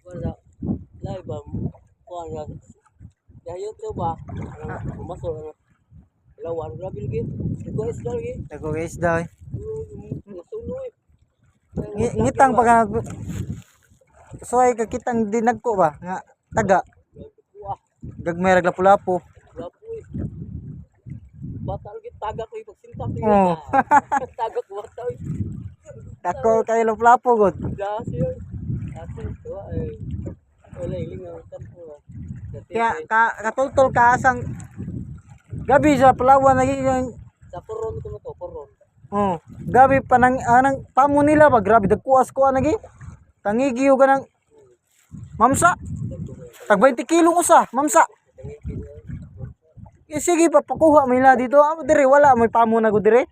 Wala. Live ba? Kuha nga. Dahil ito ba? Masok na. Lawan. Grabe lagi. Ito isda lagi. Dago guys daw. Masuloy. Ngitang pag so ay kakitang dinagko ba nga taga gagmay rag lapu-lapu. Bata lagi tagak ko pagsinta ko. Oh. Tagak bata. Dako kay lapu-lapu gud. Dasi yun. Dasi ito ay. Wala iling ang kampo. Kaya katultol ka asang gabi sa Palawan lagi yung Sa puron ko to, puron. oh, gabi pa nang anang pamo nila ba grabe dagkuas ko lagi. Tangigi og nang mamsa. Tag 20 kilo usa, mamsa. Sige pa pakuha mo nila dito. Amo dire wala may pamo na gud dire.